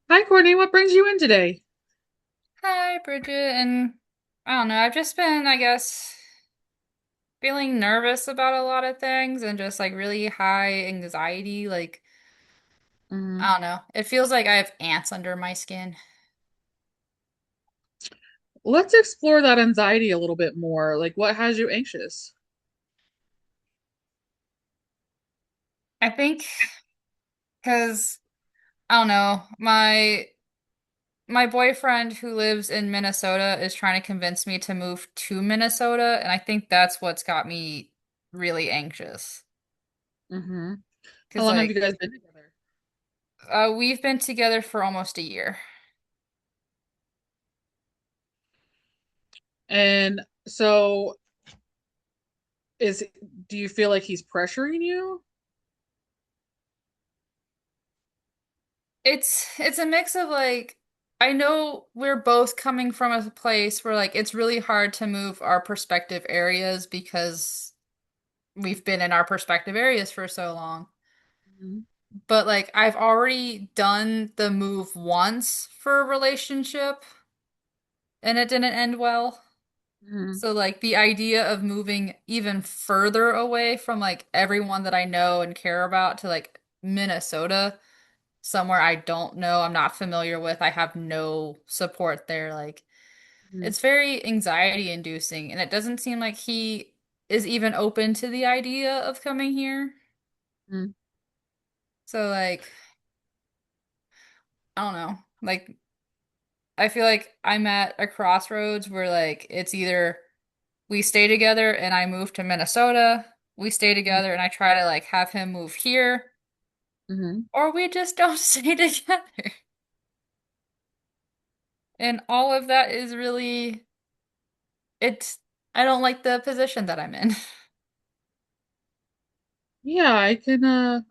Hi, Courtney. What brings you in today? Hi, Bridget, and I don't know, I've just been, I guess, feeling nervous about a lot of things and just like really high anxiety. Like, Mm, I don't know, it feels like I have ants under my skin. let's explore that anxiety a little bit more. Like, what has you anxious? I think because, I don't know, my boyfriend who lives in Minnesota is trying to convince me to move to Minnesota, and I think that's what's got me really anxious. Hmm. How Because, long have you like, guys been together? we've been together for almost a year. And so, is do you feel like he's pressuring you? It's a mix of like I know we're both coming from a place where like it's really hard to move our perspective areas because we've been in our perspective areas for so long. Hmm. But like I've already done the move once for a relationship and it didn't end well. Hmm. So like the idea of moving even further away from like everyone that I know and care about to like Minnesota, somewhere I don't know, I'm not familiar with, I have no support there. Like, Hmm. it's very anxiety inducing, and it doesn't seem like he is even open to the idea of coming here. Hmm. So, like, I don't know. Like, I feel like I'm at a crossroads where, like, it's either we stay together and I move to Minnesota, we stay together and I try to, like, have him move here, Hmm. or we just don't stay together. And all of that is really it's I don't like the position that I'm in. Yeah, I can.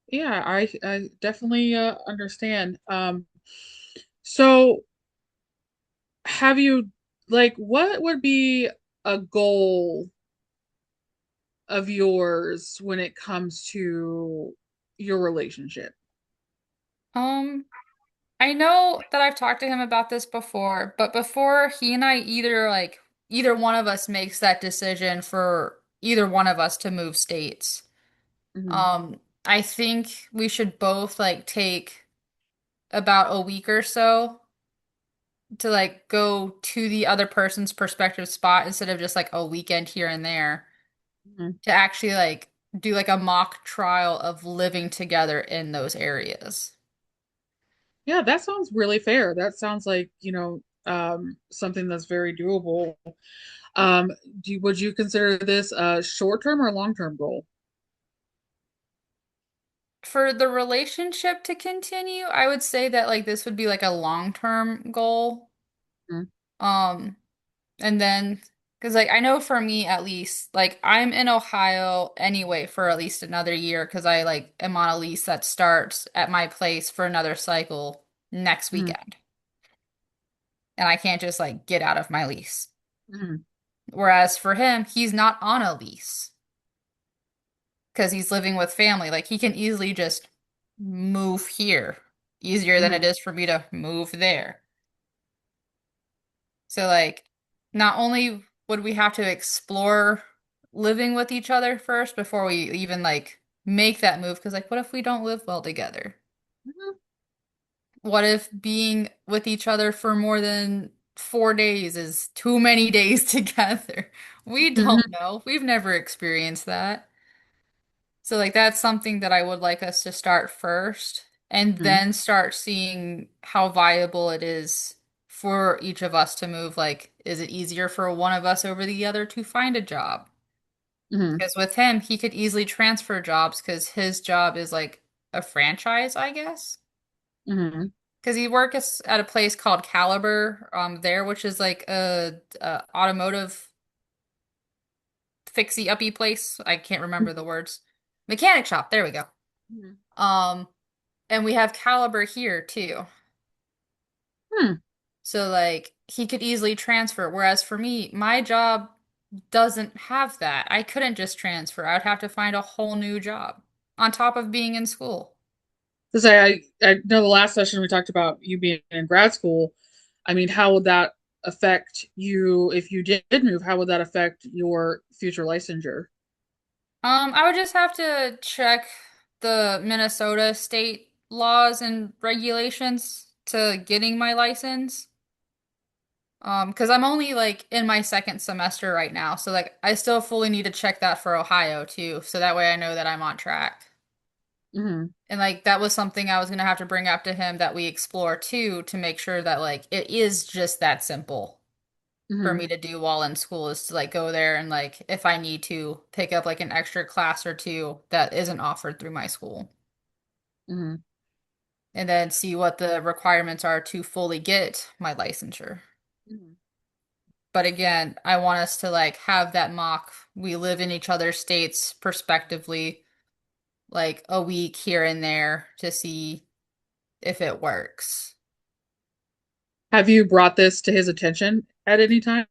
Yeah, I definitely understand. So have you like what would be a goal of yours when it comes to your relationship? Um, I know that I've talked to him about this before, but before he and I either one of us makes that decision for either one of us to move states, Hmm. I think we should both like take about a week or so to like go to the other person's perspective spot instead of just like a weekend here and there Hmm. to actually like do like a mock trial of living together in those areas. Yeah, that sounds really fair. That sounds like, something that's very doable. Um, would you consider this a short-term or long-term goal? For the relationship to continue, I would say that like this would be like a long-term goal. Mhm. Um, and then because like I know for me at least, like I'm in Ohio anyway for at least another year because I like am on a lease that starts at my place for another cycle next Mhm. weekend. And I can't just like get out of my lease. Mhm. Whereas for him, he's not on a lease because he's living with family. Like he can easily just move here, easier than it Mhm. is for me to move there. So like not only would we have to explore living with each other first before we even like make that move, because like what if we don't live well together? Mhm. What if being with each other for more than 4 days is too many days together? We don't Mhm. know. We've never experienced that. So like that's something that I would like us to start first and Mhm. then start seeing how viable it is for each of us to move. Like, is it easier for one of us over the other to find a job? Mhm. Because with him, he could easily transfer jobs because his job is like a franchise, I guess. Mhm. Because he works at a place called Caliber, there, which is like a automotive fixie uppy place. I can't remember the words. Mechanic shop. There we go. Mhm. Um, And we have Caliber here too. Hmm. So like he could easily transfer. Whereas for me, my job doesn't have that. I couldn't just transfer. I'd have to find a whole new job. on top of being in school. To say, I know the last session we talked about you being in grad school. I mean, how would that affect you if you did move? How would that affect your future licensure? I would just have to check the Minnesota state laws and regulations to getting my license. Because I'm only like in my second semester right now, so like I still fully need to check that for Ohio too, so that way I know that I'm on track. Hmm. And like that was something I was gonna have to bring up to him that we explore too to make sure that like it is just that simple for Hmm. me to do while in school is to like go there and like if I need to pick up like an extra class or two that isn't offered through my school Hmm. and then see what the requirements are to fully get my licensure. Hmm. But again, I want us to like have that mock. We live in each other's states prospectively, like a week here and there to see if it works. Have you brought this to his attention at any time?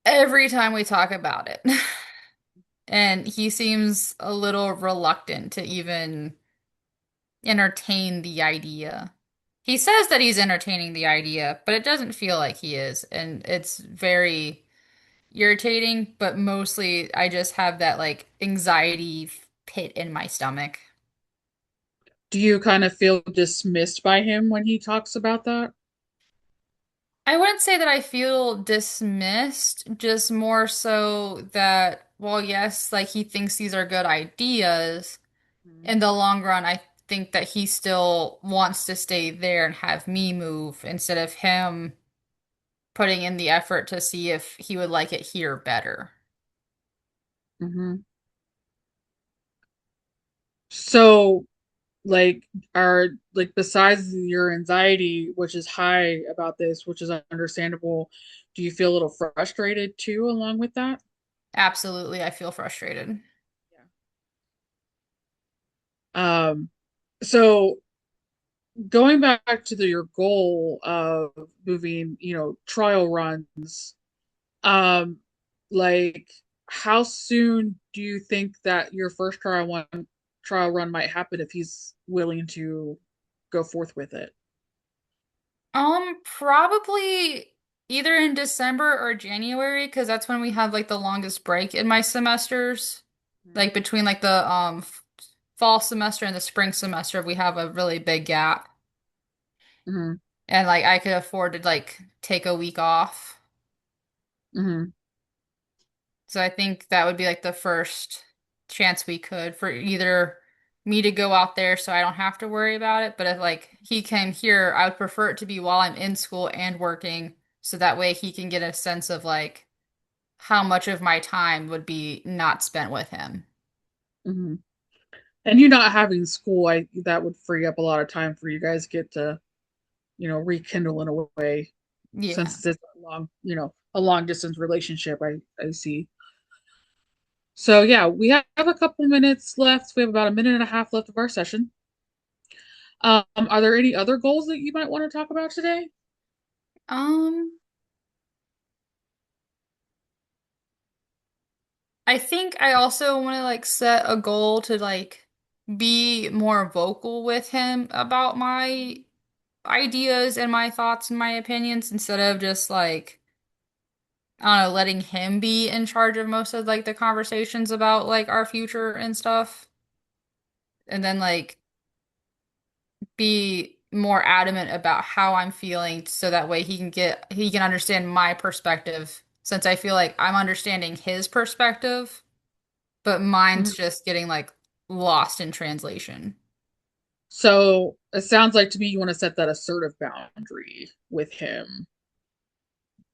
Every time we talk about it. And he seems a little reluctant to even entertain the idea. He says that he's entertaining the idea, but it doesn't feel like he is. And it's very irritating, but mostly I just have that like anxiety pit in my stomach. Do you kind of feel dismissed by him when he talks about that? I wouldn't say that I feel dismissed, just more so that, well, yes, like he thinks these are good ideas. In the long run, I think that he still wants to stay there and have me move instead of him putting in the effort to see if he would like it here better. Hmm. So, like, are like besides your anxiety, which is high about this, which is understandable, do you feel a little frustrated too, along with that? Absolutely, I feel frustrated. Yeah. So going back to your goal of moving, trial runs, um, like how soon do you think that your first trial run might happen if he's willing to go forth with it? Probably either in December or January, because that's when we have like the longest break in my semesters. Like between like the fall semester and the spring semester, we have a really big gap. Hmm. And like I could afford to like take a week off. Hmm. So I think that would be like the first chance we could for either me to go out there so I don't have to worry about it. But if like he came here, I would prefer it to be while I'm in school and working, so that way he can get a sense of like how much of my time would be not spent with him. Hmm. And you not having school, I that would free up a lot of time for you guys to get to, rekindle in a way, Yeah. since it's a long distance relationship. I see. So yeah, we have a couple minutes left. We have about a minute and a half left of our session. Are there any other goals that you might want to talk about today? Um, I think I also want to like set a goal to like be more vocal with him about my ideas and my thoughts and my opinions instead of just like I don't know, letting him be in charge of most of like the conversations about like our future and stuff. And then like be more adamant about how I'm feeling so that way he can understand my perspective since I feel like I'm understanding his perspective, but Mhm. mine's just getting like lost in translation. So it sounds like to me you want to set that assertive boundary with him.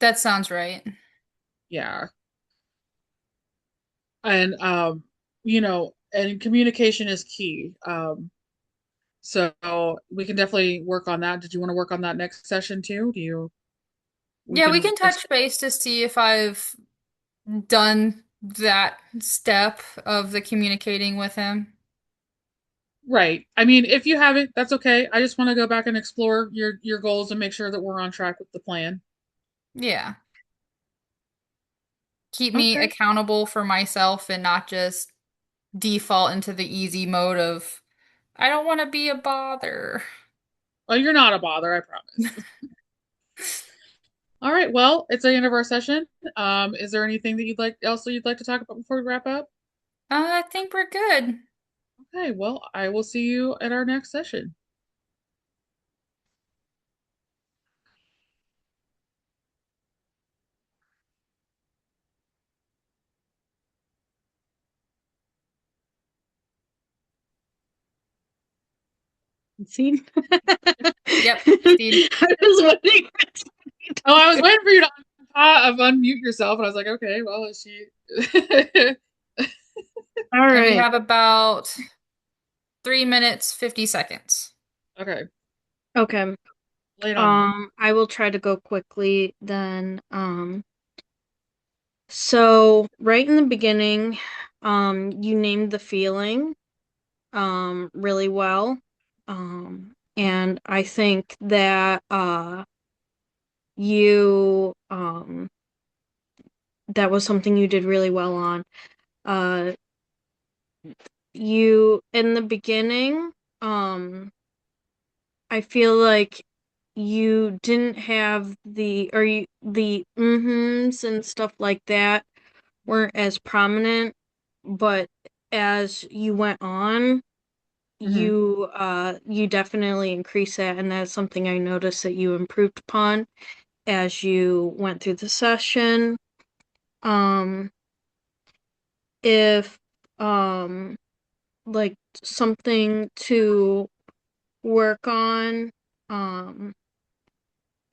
That sounds right. Yeah. And and communication is key. So we can definitely work on that. Did you want to work on that next session too? We Yeah, we can can touch explore. base to see if I've done that step of the communicating with him. Right. I mean, if you haven't, that's okay. I just want to go back and explore your goals and make sure that we're on track with the plan. Yeah. Keep me Okay. accountable for myself and not just default into the easy mode of I don't want to be a bother. Oh, you're not a bother, I promise. All right, well, it's the end of our session. Is there anything that you'd like to talk about before we wrap up? I think we're good. Okay, well, I will see you at our next session. See? Yep, Steve. I was waiting. Oh, I was waiting for you to unmute yourself, and I was like, okay, well, is she? All And you right. have about 3 minutes, 50 seconds. Okay, Okay. lay it on me. I will try to go quickly then. So right in the beginning, you named the feeling, really well. And I think that, you, that was something you did really well on. Uh, in the beginning, I feel like you didn't have the mm-hms and stuff like that weren't as prominent, but as you went on, Hmm. you definitely increased that, and that's something I noticed that you improved upon as you went through the session. Um, if like something to work on, um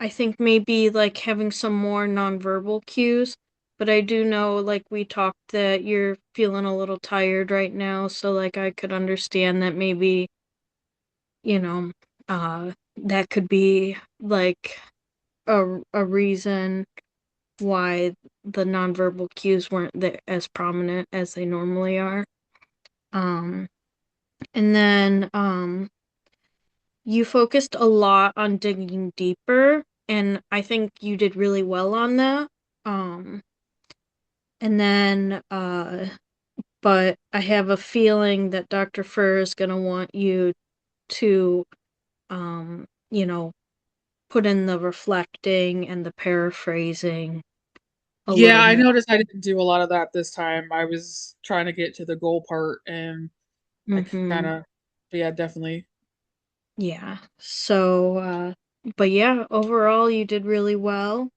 I think maybe like having some more nonverbal cues, but I do know like we talked that you're feeling a little tired right now, so like I could understand that maybe, you know, that could be like a reason why the nonverbal cues weren't as prominent as they normally are. Um and then you focused a lot on digging deeper, and I think you did really well on that. Um, and then, but I have a feeling that Dr. Fur is gonna want you to, you know, put in the reflecting and the paraphrasing a Yeah, little I more. noticed I didn't do a lot of that this time. I was trying to get to the goal part, and I kind Mm-hmm. of, yeah, definitely. Yeah. So, but yeah, overall you did really well.